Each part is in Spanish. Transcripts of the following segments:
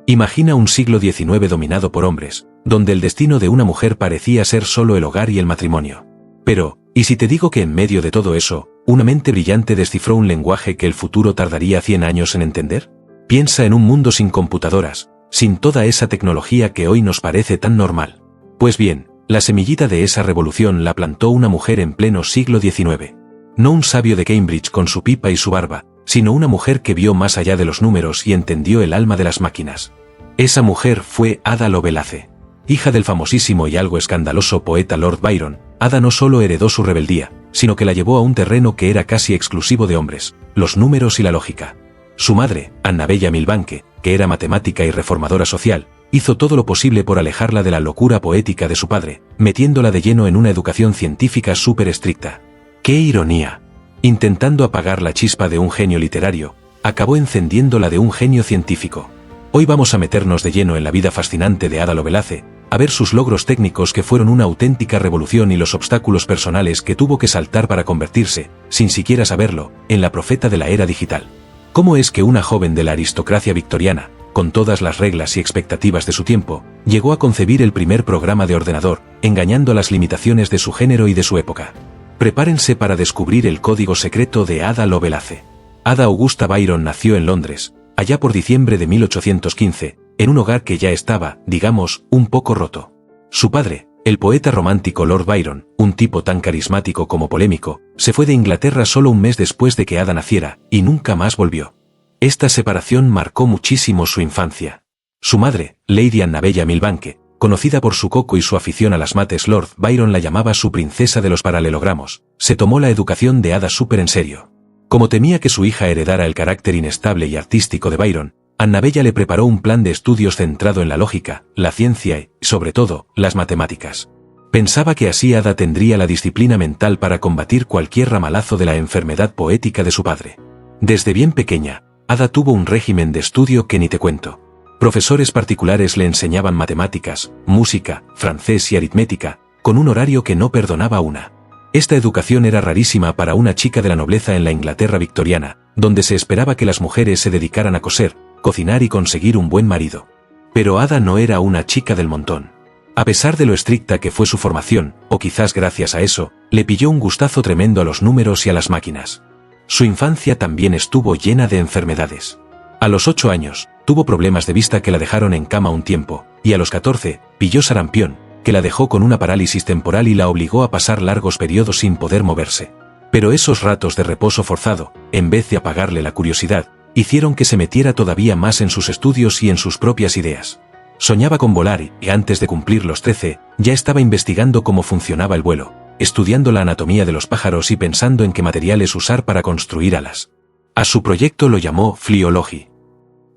Imagina un siglo XIX dominado por hombres, donde el destino de una mujer parecía ser solo el hogar y el matrimonio. Pero, ¿y si te digo que en medio de todo eso, una mente brillante descifró un lenguaje que el futuro tardaría 100 años en entender? Piensa en un mundo sin computadoras, sin toda esa tecnología que hoy nos parece tan normal. Pues bien, la semillita de esa revolución la plantó una mujer en pleno siglo XIX. No un sabio de Cambridge con su pipa y su barba, sino una mujer que vio más allá de los números y entendió el alma de las máquinas. Esa mujer fue Ada Lovelace. Hija del famosísimo y algo escandaloso poeta Lord Byron, Ada no solo heredó su rebeldía, sino que la llevó a un terreno que era casi exclusivo de hombres, los números y la lógica. Su madre, Annabella Milbanke, que era matemática y reformadora social, hizo todo lo posible por alejarla de la locura poética de su padre, metiéndola de lleno en una educación científica súper estricta. ¡Qué ironía! Intentando apagar la chispa de un genio literario, acabó encendiendo la de un genio científico. Hoy vamos a meternos de lleno en la vida fascinante de Ada Lovelace, a ver sus logros técnicos que fueron una auténtica revolución y los obstáculos personales que tuvo que saltar para convertirse, sin siquiera saberlo, en la profeta de la era digital. ¿Cómo es que una joven de la aristocracia victoriana, con todas las reglas y expectativas de su tiempo, llegó a concebir el primer programa de ordenador, engañando a las limitaciones de su género y de su época? Prepárense para descubrir el código secreto de Ada Lovelace. Ada Augusta Byron nació en Londres, allá por diciembre de 1815, en un hogar que ya estaba, digamos, un poco roto. Su padre, el poeta romántico Lord Byron, un tipo tan carismático como polémico, se fue de Inglaterra solo un mes después de que Ada naciera, y nunca más volvió. Esta separación marcó muchísimo su infancia. Su madre, Lady Annabella Milbanke, conocida por su coco y su afición a las mates, Lord Byron la llamaba su princesa de los paralelogramos, se tomó la educación de Ada súper en serio. Como temía que su hija heredara el carácter inestable y artístico de Byron, Annabella le preparó un plan de estudios centrado en la lógica, la ciencia y, sobre todo, las matemáticas. Pensaba que así Ada tendría la disciplina mental para combatir cualquier ramalazo de la enfermedad poética de su padre. Desde bien pequeña, Ada tuvo un régimen de estudio que ni te cuento. Profesores particulares le enseñaban matemáticas, música, francés y aritmética, con un horario que no perdonaba una. Esta educación era rarísima para una chica de la nobleza en la Inglaterra victoriana, donde se esperaba que las mujeres se dedicaran a coser, cocinar y conseguir un buen marido. Pero Ada no era una chica del montón. A pesar de lo estricta que fue su formación, o quizás gracias a eso, le pilló un gustazo tremendo a los números y a las máquinas. Su infancia también estuvo llena de enfermedades. A los 8 años, tuvo problemas de vista que la dejaron en cama un tiempo, y a los 14, pilló sarampión, que la dejó con una parálisis temporal y la obligó a pasar largos periodos sin poder moverse. Pero esos ratos de reposo forzado, en vez de apagarle la curiosidad, hicieron que se metiera todavía más en sus estudios y en sus propias ideas. Soñaba con volar y antes de cumplir los 13, ya estaba investigando cómo funcionaba el vuelo, estudiando la anatomía de los pájaros y pensando en qué materiales usar para construir alas. A su proyecto lo llamó Flyology.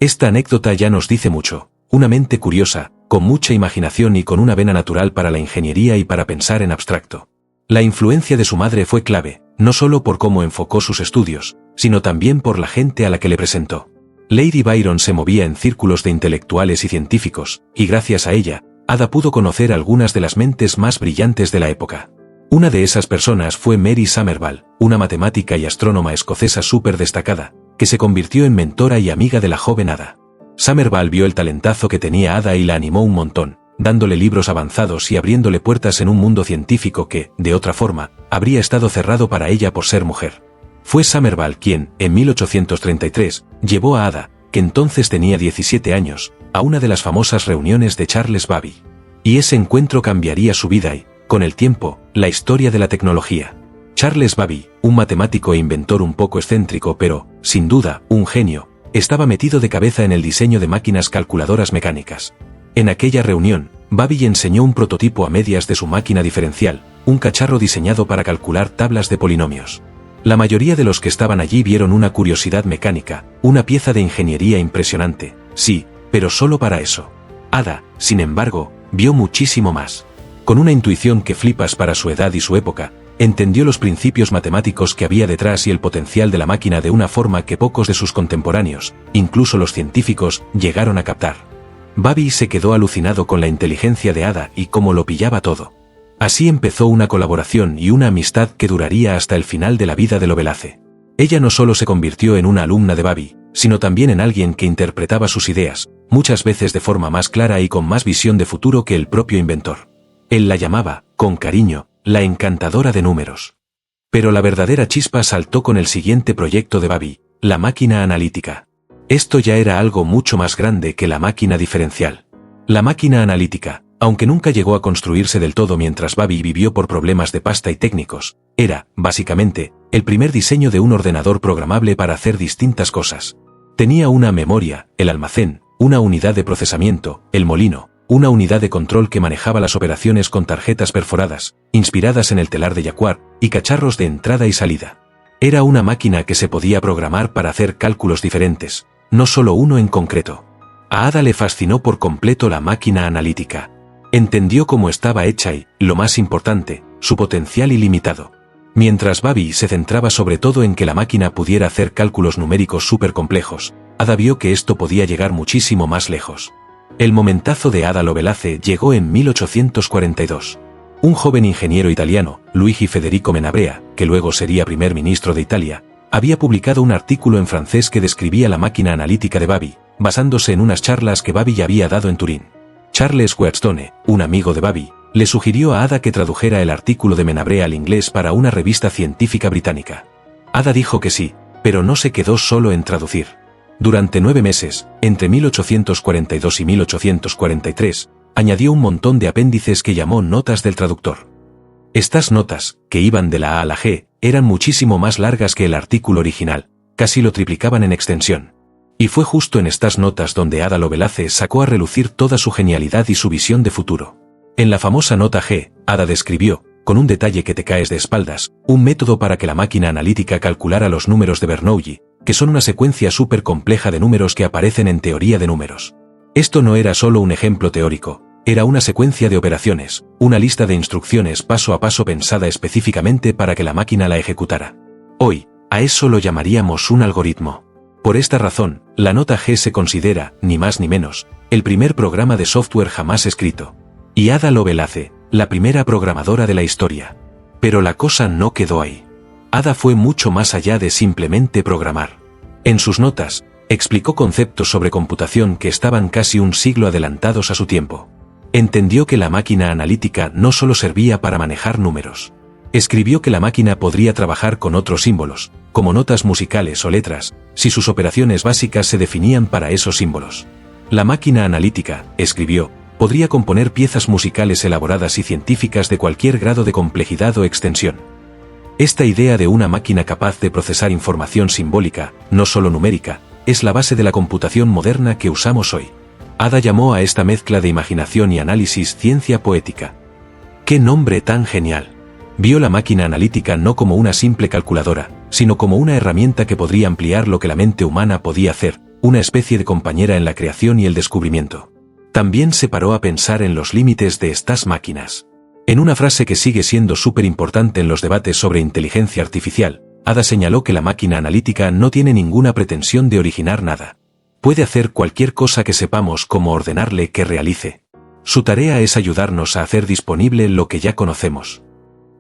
Esta anécdota ya nos dice mucho: una mente curiosa, con mucha imaginación y con una vena natural para la ingeniería y para pensar en abstracto. La influencia de su madre fue clave, no solo por cómo enfocó sus estudios, sino también por la gente a la que le presentó. Lady Byron se movía en círculos de intelectuales y científicos, y gracias a ella, Ada pudo conocer algunas de las mentes más brillantes de la época. Una de esas personas fue Mary Somerville, una matemática y astrónoma escocesa súper destacada, que se convirtió en mentora y amiga de la joven Ada. Somerville vio el talentazo que tenía Ada y la animó un montón, dándole libros avanzados y abriéndole puertas en un mundo científico que, de otra forma, habría estado cerrado para ella por ser mujer. Fue Somerville quien, en 1833, llevó a Ada, que entonces tenía 17 años, a una de las famosas reuniones de Charles Babbage. Y ese encuentro cambiaría su vida y, con el tiempo, la historia de la tecnología. Charles Babbage, un matemático e inventor un poco excéntrico pero, sin duda, un genio, estaba metido de cabeza en el diseño de máquinas calculadoras mecánicas. En aquella reunión, Babbage enseñó un prototipo a medias de su máquina diferencial, un cacharro diseñado para calcular tablas de polinomios. La mayoría de los que estaban allí vieron una curiosidad mecánica, una pieza de ingeniería impresionante, sí, pero solo para eso. Ada, sin embargo, vio muchísimo más. Con una intuición que flipas para su edad y su época, entendió los principios matemáticos que había detrás y el potencial de la máquina de una forma que pocos de sus contemporáneos, incluso los científicos, llegaron a captar. Babbage se quedó alucinado con la inteligencia de Ada y cómo lo pillaba todo. Así empezó una colaboración y una amistad que duraría hasta el final de la vida de Lovelace. Ella no solo se convirtió en una alumna de Babbage, sino también en alguien que interpretaba sus ideas, muchas veces de forma más clara y con más visión de futuro que el propio inventor. Él la llamaba, con cariño, la encantadora de números. Pero la verdadera chispa saltó con el siguiente proyecto de Babbage, la máquina analítica. Esto ya era algo mucho más grande que la máquina diferencial. La máquina analítica, aunque nunca llegó a construirse del todo mientras Babbage vivió por problemas de pasta y técnicos, era, básicamente, el primer diseño de un ordenador programable para hacer distintas cosas. Tenía una memoria, el almacén, una unidad de procesamiento, el molino, una unidad de control que manejaba las operaciones con tarjetas perforadas, inspiradas en el telar de Jacquard, y cacharros de entrada y salida. Era una máquina que se podía programar para hacer cálculos diferentes, no solo uno en concreto. A Ada le fascinó por completo la máquina analítica. Entendió cómo estaba hecha y, lo más importante, su potencial ilimitado. Mientras Babbage se centraba sobre todo en que la máquina pudiera hacer cálculos numéricos súper complejos, Ada vio que esto podía llegar muchísimo más lejos. El momentazo de Ada Lovelace llegó en 1842. Un joven ingeniero italiano, Luigi Federico Menabrea, que luego sería primer ministro de Italia, había publicado un artículo en francés que describía la máquina analítica de Babbage, basándose en unas charlas que Babbage había dado en Turín. Charles Wheatstone, un amigo de Babbage, le sugirió a Ada que tradujera el artículo de Menabrea al inglés para una revista científica británica. Ada dijo que sí, pero no se quedó solo en traducir. Durante 9 meses, entre 1842 y 1843, añadió un montón de apéndices que llamó notas del traductor. Estas notas, que iban de la A a la G, eran muchísimo más largas que el artículo original, casi lo triplicaban en extensión. Y fue justo en estas notas donde Ada Lovelace sacó a relucir toda su genialidad y su visión de futuro. En la famosa nota G, Ada describió, con un detalle que te caes de espaldas, un método para que la máquina analítica calculara los números de Bernoulli, que son una secuencia súper compleja de números que aparecen en teoría de números. Esto no era solo un ejemplo teórico, era una secuencia de operaciones, una lista de instrucciones paso a paso pensada específicamente para que la máquina la ejecutara. Hoy, a eso lo llamaríamos un algoritmo. Por esta razón, la nota G se considera, ni más ni menos, el primer programa de software jamás escrito. Y Ada Lovelace, la primera programadora de la historia. Pero la cosa no quedó ahí. Ada fue mucho más allá de simplemente programar. En sus notas, explicó conceptos sobre computación que estaban casi un siglo adelantados a su tiempo. Entendió que la máquina analítica no solo servía para manejar números. Escribió que la máquina podría trabajar con otros símbolos, como notas musicales o letras, si sus operaciones básicas se definían para esos símbolos. La máquina analítica, escribió, podría componer piezas musicales elaboradas y científicas de cualquier grado de complejidad o extensión. Esta idea de una máquina capaz de procesar información simbólica, no solo numérica, es la base de la computación moderna que usamos hoy. Ada llamó a esta mezcla de imaginación y análisis ciencia poética. ¡Qué nombre tan genial! Vio la máquina analítica no como una simple calculadora, sino como una herramienta que podría ampliar lo que la mente humana podía hacer, una especie de compañera en la creación y el descubrimiento. También se paró a pensar en los límites de estas máquinas. En una frase que sigue siendo súper importante en los debates sobre inteligencia artificial, Ada señaló que la máquina analítica no tiene ninguna pretensión de originar nada. Puede hacer cualquier cosa que sepamos cómo ordenarle que realice. Su tarea es ayudarnos a hacer disponible lo que ya conocemos.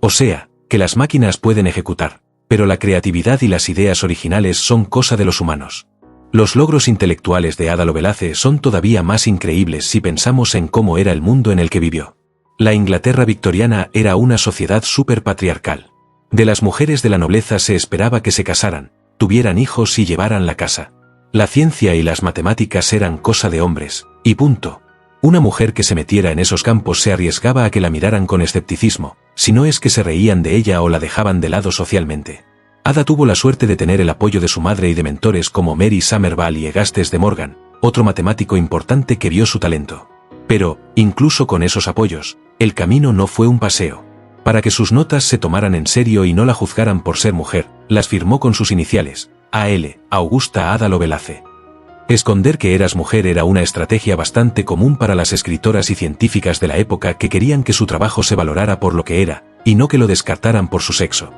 O sea, que las máquinas pueden ejecutar, pero la creatividad y las ideas originales son cosa de los humanos. Los logros intelectuales de Ada Lovelace son todavía más increíbles si pensamos en cómo era el mundo en el que vivió. La Inglaterra victoriana era una sociedad súper patriarcal. De las mujeres de la nobleza se esperaba que se casaran, tuvieran hijos y llevaran la casa. La ciencia y las matemáticas eran cosa de hombres, y punto. Una mujer que se metiera en esos campos se arriesgaba a que la miraran con escepticismo, si no es que se reían de ella o la dejaban de lado socialmente. Ada tuvo la suerte de tener el apoyo de su madre y de mentores como Mary Somerville y Egastes de Morgan, otro matemático importante que vio su talento. Pero, incluso con esos apoyos, el camino no fue un paseo. Para que sus notas se tomaran en serio y no la juzgaran por ser mujer, las firmó con sus iniciales, A.L., Augusta Ada Lovelace. Esconder que eras mujer era una estrategia bastante común para las escritoras y científicas de la época que querían que su trabajo se valorara por lo que era, y no que lo descartaran por su sexo.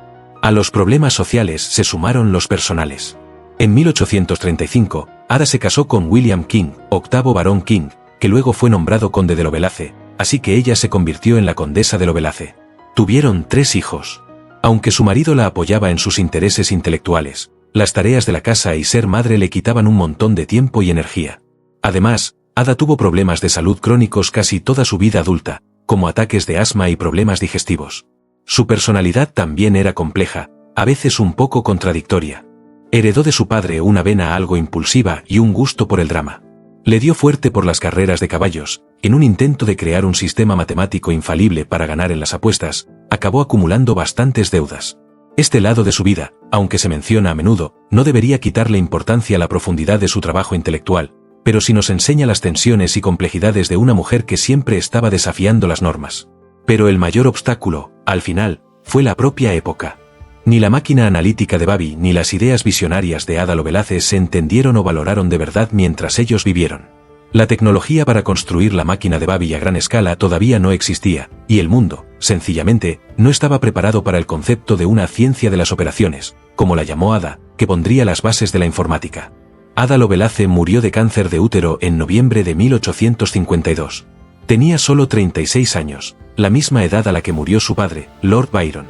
A los problemas sociales se sumaron los personales. En 1835, Ada se casó con William King, octavo barón King, que luego fue nombrado conde de Lovelace, así que ella se convirtió en la condesa de Lovelace. Tuvieron 3 hijos. Aunque su marido la apoyaba en sus intereses intelectuales, Las tareas de la casa y ser madre le quitaban un montón de tiempo y energía. Además, Ada tuvo problemas de salud crónicos casi toda su vida adulta, como ataques de asma y problemas digestivos. Su personalidad también era compleja, a veces un poco contradictoria. Heredó de su padre una vena algo impulsiva y un gusto por el drama. Le dio fuerte por las carreras de caballos. En un intento de crear un sistema matemático infalible para ganar en las apuestas, acabó acumulando bastantes deudas. Este lado de su vida, aunque se menciona a menudo, no debería quitarle importancia a la profundidad de su trabajo intelectual, pero sí nos enseña las tensiones y complejidades de una mujer que siempre estaba desafiando las normas. Pero el mayor obstáculo, al final, fue la propia época. Ni la máquina analítica de Babi ni las ideas visionarias de Ada Lovelace se entendieron o valoraron de verdad mientras ellos vivieron. La tecnología para construir la máquina de Babi a gran escala todavía no existía, y el mundo, sencillamente, no estaba preparado para el concepto de una ciencia de las operaciones, como la llamó Ada, que pondría las bases de la informática. Ada Lovelace murió de cáncer de útero en noviembre de 1852. Tenía solo 36 años, la misma edad a la que murió su padre, Lord Byron.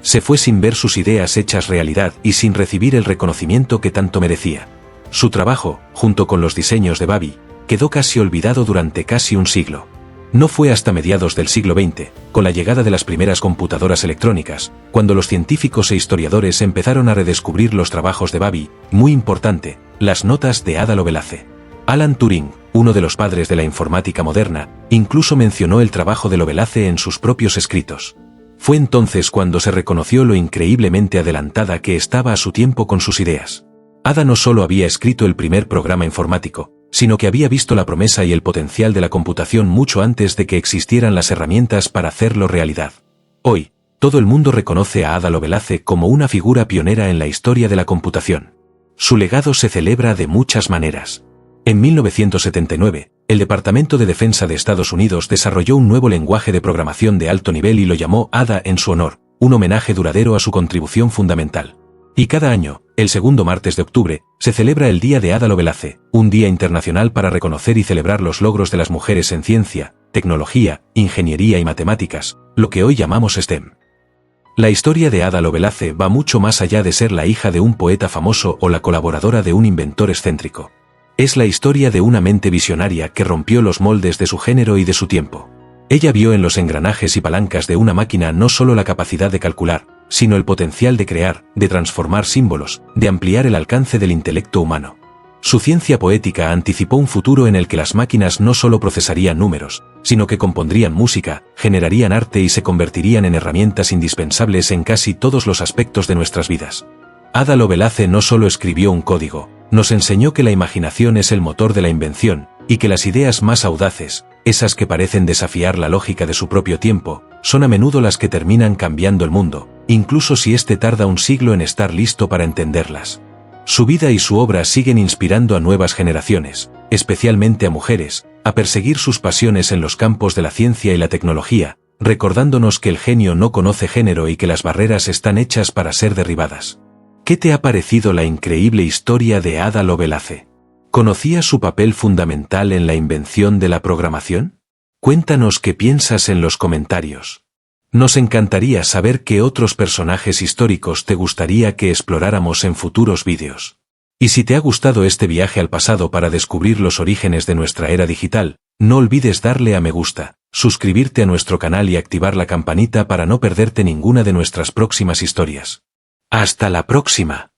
Se fue sin ver sus ideas hechas realidad y sin recibir el reconocimiento que tanto merecía. Su trabajo, junto con los diseños de Babi, quedó casi olvidado durante casi un siglo. No fue hasta mediados del siglo XX, con la llegada de las primeras computadoras electrónicas, cuando los científicos e historiadores empezaron a redescubrir los trabajos de Babi, muy importante, las notas de Ada Lovelace. Alan Turing, uno de los padres de la informática moderna, incluso mencionó el trabajo de Lovelace en sus propios escritos. Fue entonces cuando se reconoció lo increíblemente adelantada que estaba a su tiempo con sus ideas. Ada no solo había escrito el primer programa informático, sino que había visto la promesa y el potencial de la computación mucho antes de que existieran las herramientas para hacerlo realidad. Hoy, todo el mundo reconoce a Ada Lovelace como una figura pionera en la historia de la computación. Su legado se celebra de muchas maneras. En 1979, el Departamento de Defensa de Estados Unidos desarrolló un nuevo lenguaje de programación de alto nivel y lo llamó Ada en su honor, un homenaje duradero a su contribución fundamental. Y cada año, el segundo martes de octubre, se celebra el Día de Ada Lovelace, un día internacional para reconocer y celebrar los logros de las mujeres en ciencia, tecnología, ingeniería y matemáticas, lo que hoy llamamos STEM. La historia de Ada Lovelace va mucho más allá de ser la hija de un poeta famoso o la colaboradora de un inventor excéntrico. Es la historia de una mente visionaria que rompió los moldes de su género y de su tiempo. Ella vio en los engranajes y palancas de una máquina no solo la capacidad de calcular, sino el potencial de crear, de transformar símbolos, de ampliar el alcance del intelecto humano. Su ciencia poética anticipó un futuro en el que las máquinas no solo procesarían números, sino que compondrían música, generarían arte y se convertirían en herramientas indispensables en casi todos los aspectos de nuestras vidas. Ada Lovelace no solo escribió un código, nos enseñó que la imaginación es el motor de la invención, y que las ideas más audaces, esas que parecen desafiar la lógica de su propio tiempo, son a menudo las que terminan cambiando el mundo, incluso si éste tarda un siglo en estar listo para entenderlas. Su vida y su obra siguen inspirando a nuevas generaciones, especialmente a mujeres, a perseguir sus pasiones en los campos de la ciencia y la tecnología, recordándonos que el genio no conoce género y que las barreras están hechas para ser derribadas. ¿Qué te ha parecido la increíble historia de Ada Lovelace? ¿Conocías su papel fundamental en la invención de la programación? Cuéntanos qué piensas en los comentarios. Nos encantaría saber qué otros personajes históricos te gustaría que exploráramos en futuros vídeos. Y si te ha gustado este viaje al pasado para descubrir los orígenes de nuestra era digital, no olvides darle a me gusta, suscribirte a nuestro canal y activar la campanita para no perderte ninguna de nuestras próximas historias. ¡Hasta la próxima!